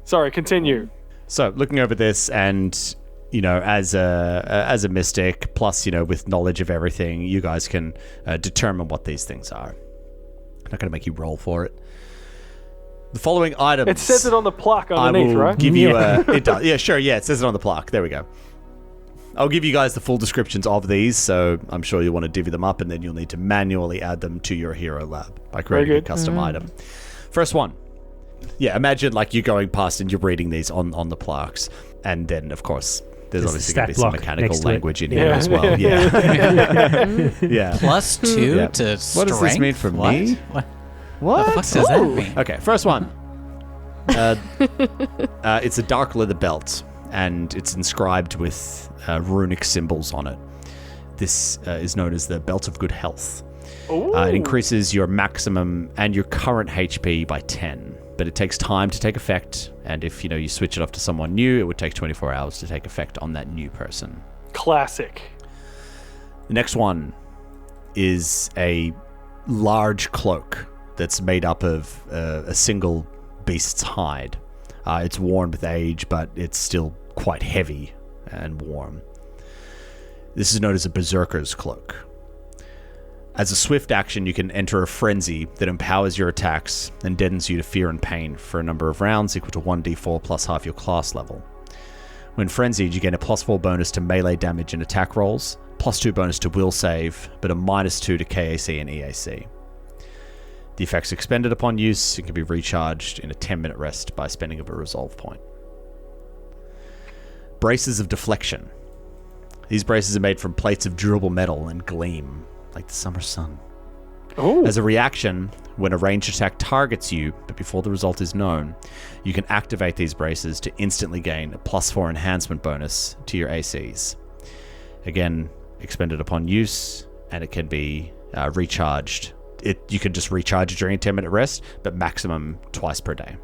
Sorry, continue. So, looking over this, and you know, as a mystic, plus with knowledge of everything, you guys can determine what these things are. I'm not going to make you roll for it. The following items. It says it on the plaque I underneath, will right? give you it does. Yeah, sure. Yeah, it says it on the plaque. There we go. I'll give you guys the full descriptions of these, so I'm sure you'll want to divvy them up, and then you'll need to manually add them to your hero lab by creating a custom item. First one. Yeah, imagine like you're going past and you're reading these on the plaques, and then of course there's obviously going to be some mechanical language in here as well. Yeah. Yeah. Plus 2 Yeah. to strength? What does this mean for me? What the fuck does that mean? Okay, first one. It's a dark leather belt, and it's inscribed with runic symbols on it. This is known as the Belt of Good Health. It increases your maximum and your current HP by 10, but it takes time to take effect, and if you switch it off to someone new, it would take 24 hours to take effect on that new person. Classic. The next one is a large cloak that's made up of a single beast's hide. It's worn with age, but it's still quite heavy and warm. This is known as a berserker's cloak. As a swift action, you can enter a frenzy that empowers your attacks and deadens you to fear and pain for a number of rounds equal to 1d4 plus half your class level. When frenzied, you gain a +4 bonus to melee damage and attack rolls, +2 bonus to will save, but a -2 to KAC and EAC. The effects expended upon use can be recharged in a 10-minute rest by spending of a resolve point. Braces of deflection. These braces are made from plates of durable metal and gleam, like the summer sun. Ooh. As a reaction, when a ranged attack targets you, but before the result is known, you can activate these braces to instantly gain a +4 enhancement bonus to your ACs. Again, expended upon use, and it can be recharged. You can just recharge it during a 10-minute rest, but maximum twice per day.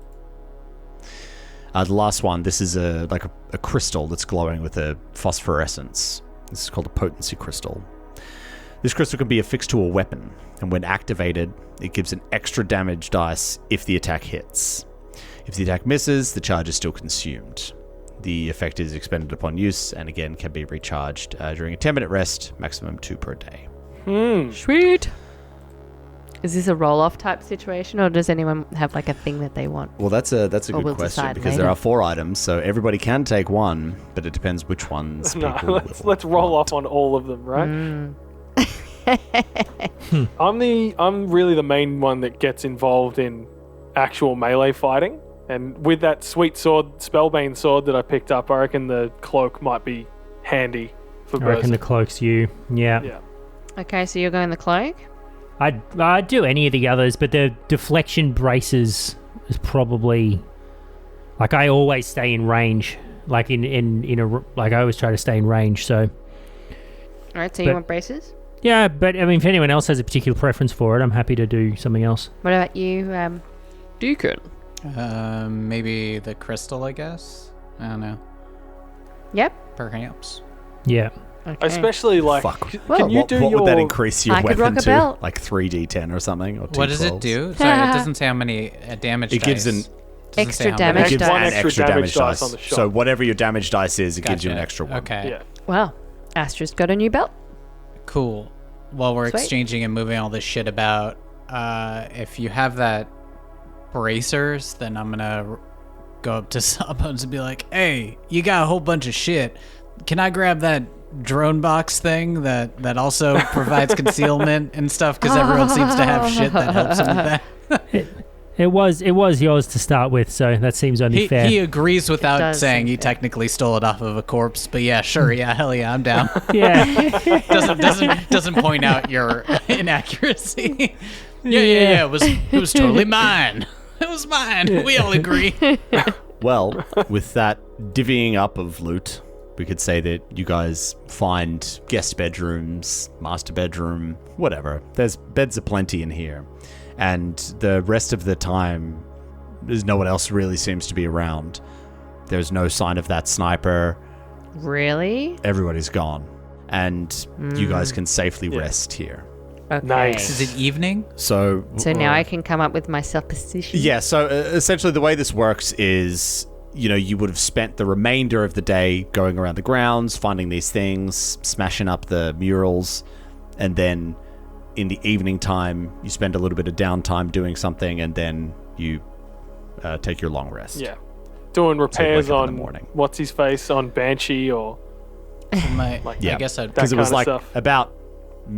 The last one, this is a crystal that's glowing with a phosphorescence. This is called a potency crystal. This crystal can be affixed to a weapon, and when activated, it gives an extra damage dice if the attack hits. If the attack misses, the charge is still consumed. The effect is expended upon use, and again can be recharged during a 10-minute rest, maximum 2 per day. Sweet. Is this a roll-off type situation, or does anyone have like a thing that they want? Well, that's a good we'll question, decide because later. there are 4 items, so everybody can take one, but it depends which ones No, people let's roll want. off on all of them, right? I'm really the main one that gets involved in actual melee fighting. And with that sweet sword, Spellbane sword that I picked up, I reckon the cloak might be handy for I reckon Berserk. the cloak's you. Yeah. Yeah. Okay, so you're going the cloak? I'd do any of the others, but the deflection braces is probably... Like, I always stay in range. Like, I always try to stay in range, so... Alright, so you want braces? Yeah, but, I mean, if anyone else has a particular preference for it, I'm happy to do something else. What about you, Deacon? Maybe the crystal, I guess. I don't know. Yep. Perhaps. Yeah. Okay. Especially like, Fuck. can you what, do what your... would that increase your I could weapon rock a to? belt. Like 3d10 or something? Or What does it 2d12s? do? Sorry, it doesn't say how many damage It gives dice. an Doesn't extra say how damage many. It gives dice. One an extra damage dice. on the shot. So whatever your damage dice is, it gives you an Gotcha. extra one. Okay. Yeah. Well, Astra's got a new belt. Cool. While we're Sweet. exchanging and moving all this shit about, if you have that bracers, then I'm gonna go up to Sawbones and be like, "Hey, you got a whole bunch of shit. Can I grab that drone box thing that also provides concealment and stuff? Because everyone seems to have shit that helps them with that." It was yours to start with, so that seems only fair. He agrees without does saying seem he fair. technically stole it off of a corpse, but yeah, sure, yeah, hell yeah, I'm down. Yeah. doesn't point out your inaccuracy. Yeah. It was totally mine. It was mine. We all agree. Well, with that divvying up of loot, we could say that you guys find guest bedrooms, master bedroom, whatever. There's beds aplenty in here. And the rest of the time, there's no one else really seems to be around. There's no sign of that sniper. Really? Everybody's gone. And you guys can safely rest here. Okay. Nice. Is it evening? So now I can come up with my supposition. yeah, so essentially the way this works is, you would have spent the remainder of the day going around the grounds, finding these things, smashing up the murals, and then in the evening time, you spend a little bit of downtime doing something, and then you take your long rest. Yeah. Doing repairs wake up in the on morning. what's his face on Banshee or I Yeah. guess I'd... Because it was kind of like stuff. about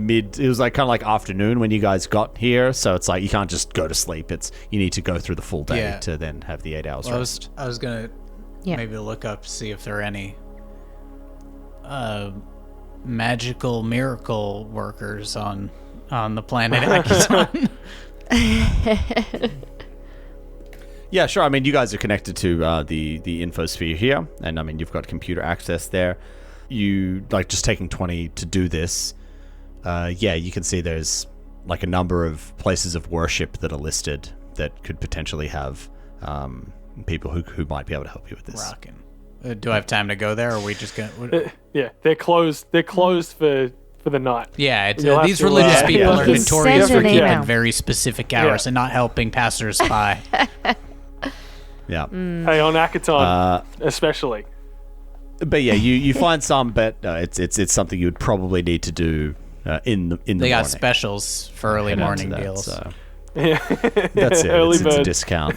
it was like kind of like afternoon when you guys got here, so it's like you can't just go to sleep. You need to go through the full day Yeah. to then have the 8 hours Well, rest. I was gonna Yeah. maybe look up, see if there are any magical miracle workers on the planet Akiton. Yeah, sure. I mean, you guys are connected to the infosphere here, and I mean, you've got computer access there. You like just taking 20 to do this. Yeah, you can see there's like a number of places of worship that are listed that could potentially have people who might be able to help you with this. Rockin'. Do I have time to go there, or are we just gonna... yeah, they're closed. They're closed for the night. Yeah, it's, You'll have these to, religious yeah. people You are can notorious send for an keeping email. very specific hours and not helping passers-by. Yeah. Hey, on Akiton especially. But yeah, you find some, but it's something you would probably need to do in the They morning. got specials for early Head out morning to that, deals. so. Yeah. That's it. Early It's a bird. discount.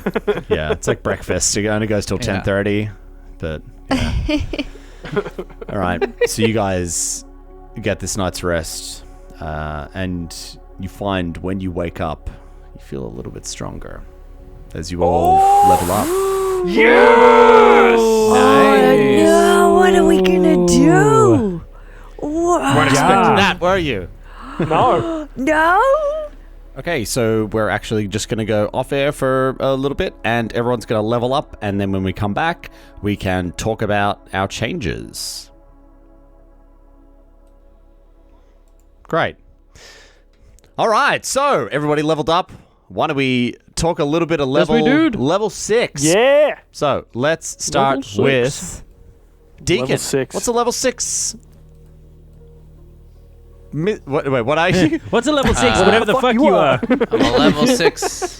Yeah, it's like breakfast. It only goes till Yeah. 10:30, but yeah. All right. So you guys get this night's rest, and you find when you wake up, you feel a little bit stronger as you all level up. Yes! Nice. No, what are we gonna do? Weren't expecting that, were you? No. No? Okay, so we're actually just going to go off air for a little bit, and everyone's going to level up, and then when we come back, we can talk about our changes. Great. All right, so everybody leveled up. Why don't we talk a little bit of level 6? Yeah. So let's start with Deacon. Level 6. What's a level 6? Wait, what are you? What's a level 6? Whatever the fuck you are. I'm a level 6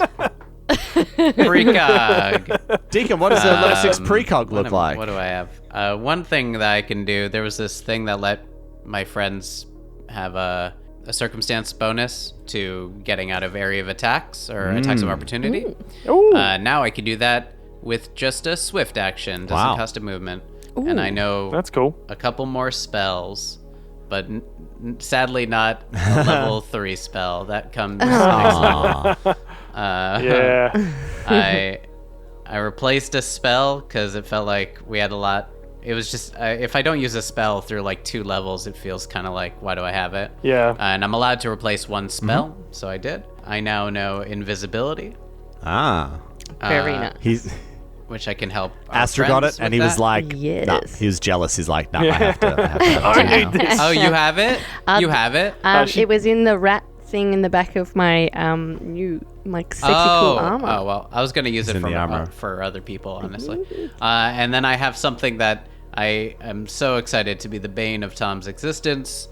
precog. Deacon, what does a level 6 precog look like? What do I have? One thing that I can do, there was this thing that let my friends have a circumstance bonus to getting out of area of attacks or attacks of opportunity. Ooh. Now I can do that with just a swift action. Doesn't Wow. cost a movement. And I know That's cool. a couple more spells but sadly not a level 3 spell. That comes next week. Yeah. I replaced a spell because it felt like we had a lot. It was just if I don't use a spell through like 2 levels, it feels kind of like, why do I have it? Yeah. And I'm allowed to replace 1 spell, so I did. I now know invisibility. Very nice. Which I can help. Our Astra got friends it, and with he was that. like, Yes. nah, he was jealous. He's like, nah, I have to have it too now. Oh, you have it? You have it? It was in the rat thing in the back of my sexy cool armor. Oh, well, I was going to use it in the armor. for other people, honestly. And then I have something that I am so excited to be the bane of Tom's existence,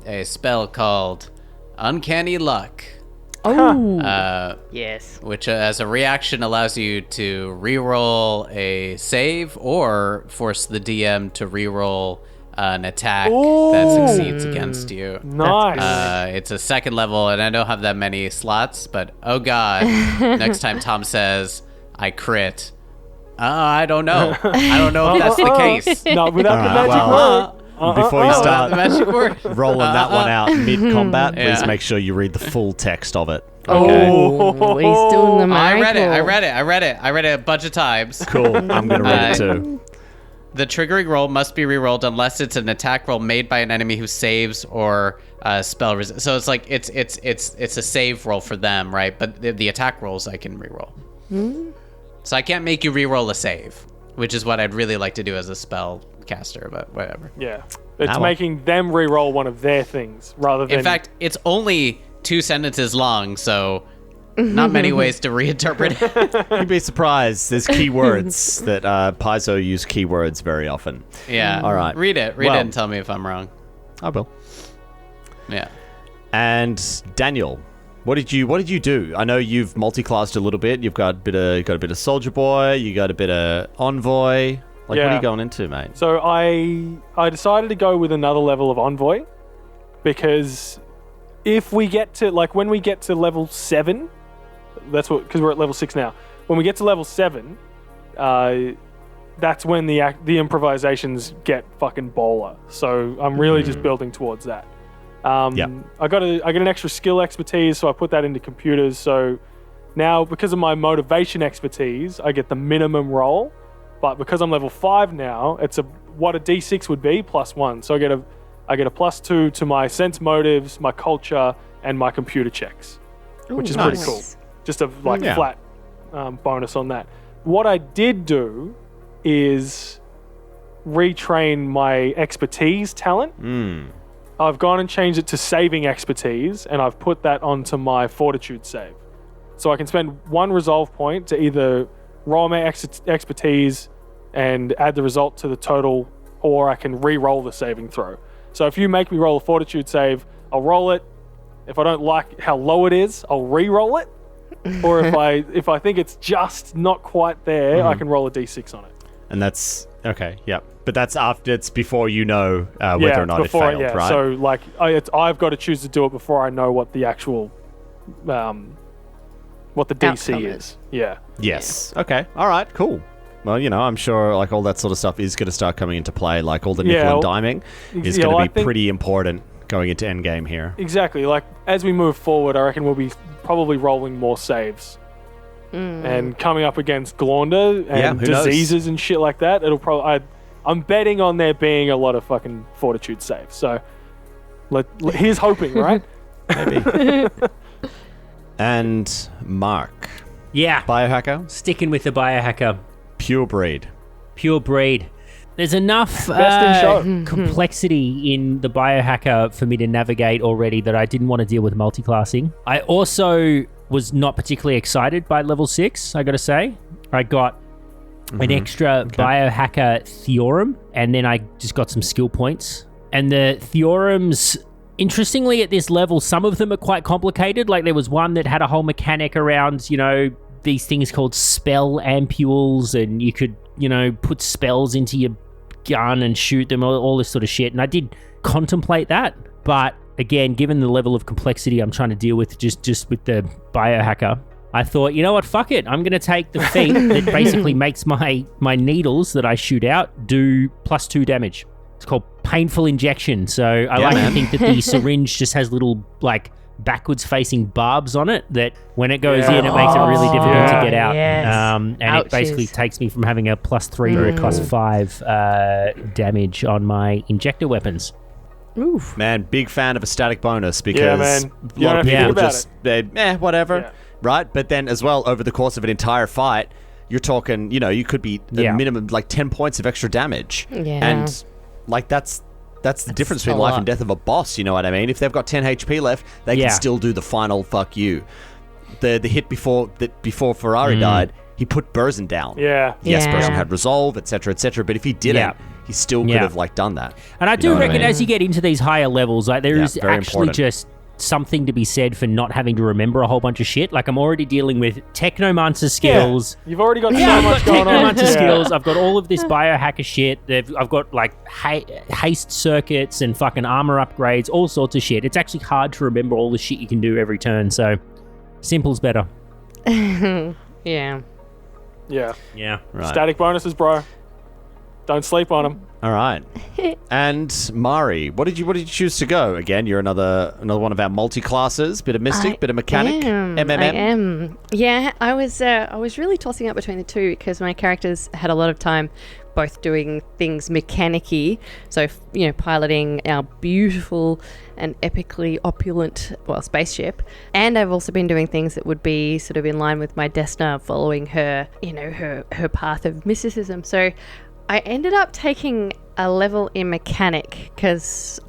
a spell called Uncanny Luck. Oh, yes. Which as a reaction allows you to reroll a save or force the DM to reroll an attack that succeeds against you. Nice. It's a 2nd level, and I don't have that many slots, but oh god, next time Tom says, I crit. I don't know. I don't know if that's the case. Not without the magic well, word. Before you The start magic word. rolling that one out mid-combat, please Yeah. make sure you read the full text of it. Oh, he's doing the I miracle. read it a bunch of times. Cool. I'm going to read it too. The triggering roll must be rerolled unless it's an attack roll made by an enemy who saves or spell resist. So it's like it's a save roll for them, right? But the attack rolls I can reroll. So I can't make you reroll a save, which is what I'd really like to do as a spell caster, but whatever. Yeah. It's making them re-roll one of their things rather than... In fact, it's only 2 sentences long, so not many ways to reinterpret it. You'd be surprised. There's keywords that Paizo use keywords very often. Yeah. All right. Read it and tell me if I'm wrong. I will. Yeah. And Daniel, what did you do? I know you've multi-classed a little bit. You've got a bit of Soldier Boy. You got a bit of Envoy. What are you going into, mate? So I decided to go with another level of Envoy because if we get to, when we get to level 7, because we're at level 6 now. When we get to level 7, that's when the improvisations get fucking baller. So I'm really just building towards that. I got an extra skill expertise, so I put that into computers. So now, because of my motivation expertise, I get the minimum roll. But because I'm level 5 now, it's what a D6 would be +1. So I get a +2 to my sense motives, my culture, and my computer checks, which is pretty cool. Just a flat bonus on that. What I did do is retrain my expertise talent. I've gone and changed it to saving expertise, and I've put that onto my fortitude save. So I can spend 1 resolve point to either roll my expertise and add the result to the total, or I can re-roll the saving throw. So if you make me roll a fortitude save, I'll roll it. If I don't like how low it is, I'll re-roll it. Or if I think it's just not quite there, I can roll a d6 on it. And that's okay. Yep. But that's after. It's before you know whether or not it failed, right? So I've got to choose to do it before I know what the actual what the DC Outcome is. Yeah. Yes. Okay. All right. Cool. Well, I'm sure all that sort of stuff is going to start coming into play. Like all the nickel and diming is going to be pretty important going into endgame here. Exactly. Like as we move forward, I reckon we'll be probably rolling more saves and coming up against Glaunder and diseases and shit like that. It'll probably. I'm betting on there being a lot of fucking fortitude saves. So here's hoping, right? Maybe. And Mark. Yeah. Biohacker. Sticking with the biohacker. Pure breed. There's enough complexity in the biohacker for me to navigate already that I didn't want to deal with multiclassing. I also was not particularly excited by level 6, I got to say. I got an extra biohacker theorem, and then I just got some skill points. And the theorems, interestingly, at this level, some of them are quite complicated. Like there was one that had a whole mechanic around, these things called spell ampules, and you could, put spells into your gun and shoot them, all this sort of shit. And I did contemplate that, but again, given the level of complexity I'm trying to deal with just with the biohacker, I thought, you know what, fuck it. I'm going to take the feat that basically makes my needles that I shoot out do +2 damage. It's called painful injection. So I like to think that the syringe just has little like backwards facing barbs on it that when it goes in, it makes it really difficult to get out. Yes. And it basically takes me from having a +3 to a +5 damage on my injector weapons. Oof. Man, big fan of a static bonus because man. a lot of people just, whatever, Yeah. right? But then as well, over the course of an entire fight, you're talking, you could be a minimum like 10 points of extra damage. Yeah. And like that's the difference between life and death of a boss, you know what I mean? If they've got 10 HP left, they can still do the final fuck you. The hit before Ferrari died, he put Burzin down. Yeah. Yes, Yeah. Burzin had resolve, etc., etc. But if he didn't, he still could have like done that. And I do reckon as you get into these higher levels, like there is very actually important. just something to be said for not having to remember a whole bunch of shit. Like I'm already dealing with Technomancer skills. You've already got so I've much got going on. Technomancer skills. I've got all of this biohacker shit. I've got like haste circuits and fucking armor upgrades, all sorts of shit. It's actually hard to remember all the shit you can do every turn. So simple's better. Yeah. Yeah. Yeah. Right. Static bonuses, bro. Don't sleep on them. All right. And Mari, what did you choose to go? Again, you're another one of our multi-classes. Bit of mystic, bit of mechanic. MMM. I am. Yeah, I was really tossing up between the two because my characters had a lot of time both doing things mechanic-y, so piloting our beautiful and epically opulent spaceship, and I've also been doing things that would be sort of in line with my Desna, following her her path of mysticism. So I ended up taking a level in mechanic because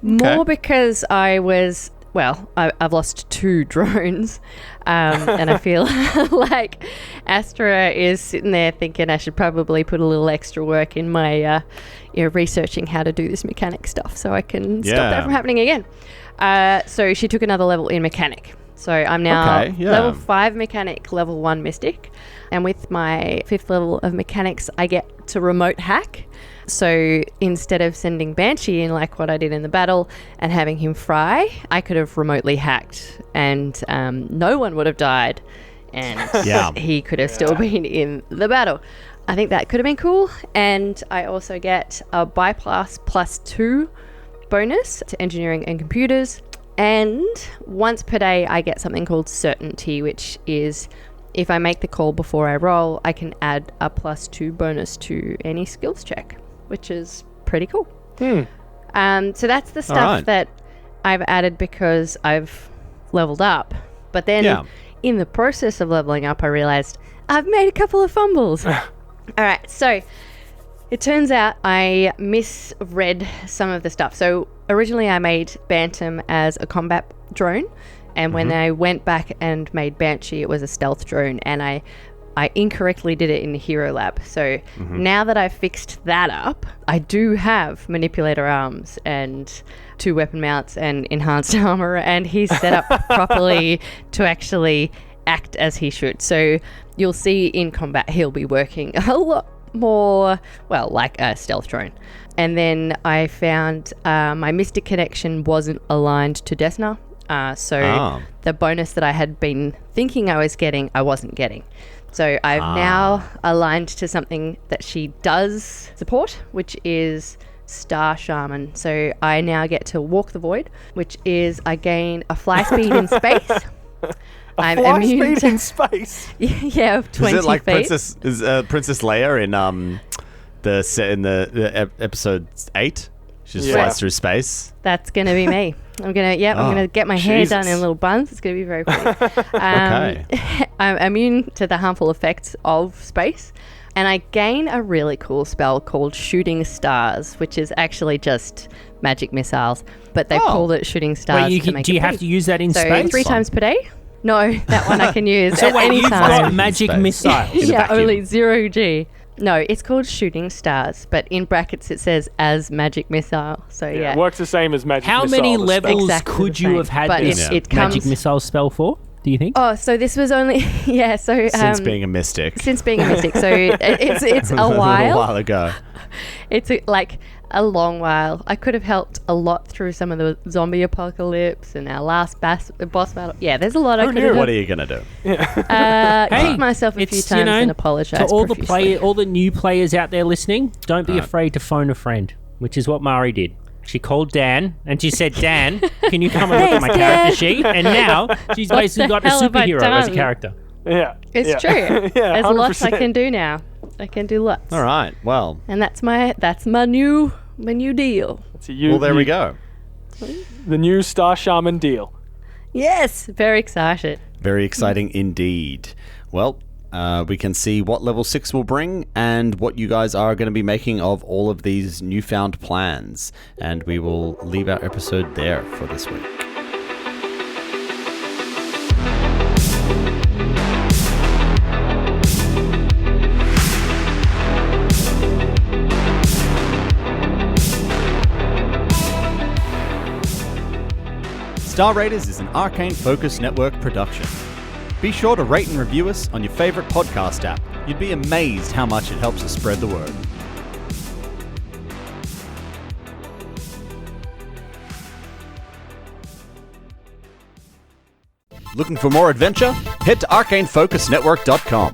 more because I was I've lost 2 drones, and I feel like Astra is sitting there thinking I should probably put a little extra work in my researching how to do this mechanic stuff so I can stop that from happening again. So she took another level in mechanic. So I'm now level 5 mechanic, level 1 mystic, and with my 5th level of mechanics I get to remote hack. So instead of sending Banshee in like what I did in the battle and having him fry, I could have remotely hacked and no one would have died and he could have still been in the battle. I think that could have been cool. And I also get a bypass +2 bonus to engineering and computers. And once per day I get something called certainty, which is if I make the call before I roll, I can add a +2 bonus to any skills check, which is pretty cool. So that's the stuff that I've added because I've leveled up. But then in the process of leveling up, I realized I've made a couple of fumbles. All right, so it turns out I misread some of the stuff. So originally I made Bantam as a combat drone, and when I went back and made Banshee, it was a stealth drone, and I incorrectly did it in the Hero Lab. So now that I've fixed that up, I do have manipulator arms and 2 weapon mounts and enhanced armor, and he's set up properly to actually act as he should. So you'll see in combat he'll be working a lot more, like a stealth drone. And then I found my Mystic connection wasn't aligned to Desna. So the bonus that I had been thinking I was getting, I wasn't getting. So I've now aligned to something that she does support, which is Star Shaman. So I now get to walk the void, which is I gain a fly speed in space. I'm fly immune speed to, in space. Yeah, of 20 Is it like feet. Princess Leia in the episode 8? She just flies through space. That's gonna be me. I'm gonna get my hair done in little buns. It's gonna be very pretty. Okay. I'm immune to the harmful effects of space, and I gain a really cool spell called Shooting Stars, which is actually just magic missiles, but they called it Shooting Stars. Wait, do you have to use that in space? So 3 times per day? No, that one I can use So at wait, any you've time. got magic missiles. Yeah, only 0G. No, it's called Shooting Stars, but in brackets it says as magic missile. So yeah. It works the same as magic How missile. many the levels Exactly could the you same. have had But this it magic comes- missile spell for, do you think? Oh, so this was only so Since being a mystic. since being a mystic. So it's a A while. while ago. It's like a long while. I could have helped a lot through some of the zombie apocalypse and our last boss battle. Yeah, there's a lot I could have What done. are you gonna do? Kicked myself a few times and apologized to all profusely. all the new players out there listening, don't be afraid to phone a friend. which is what Mari did. She called Dan, and she said, Dan, can you come and look at my character sheet? And now she's basically got a superhero as a character. Yeah. It's true. Yeah, There's lots I 100%. can do now. I can do lots. All right. Well, And that's my new deal. So you, well, there we you- go. The new Star Shaman deal. Yes, very excited. Very exciting indeed. Well, we can see what level 6 will bring and what you guys are going to be making of all of these newfound plans. And we will leave our episode there for this week. Star Raiders is an Arcane Focus Network production. Be sure to rate and review us on your favorite podcast app. You'd be amazed how much it helps us spread the word. Looking for more adventure? Head to arcanefocusnetwork.com.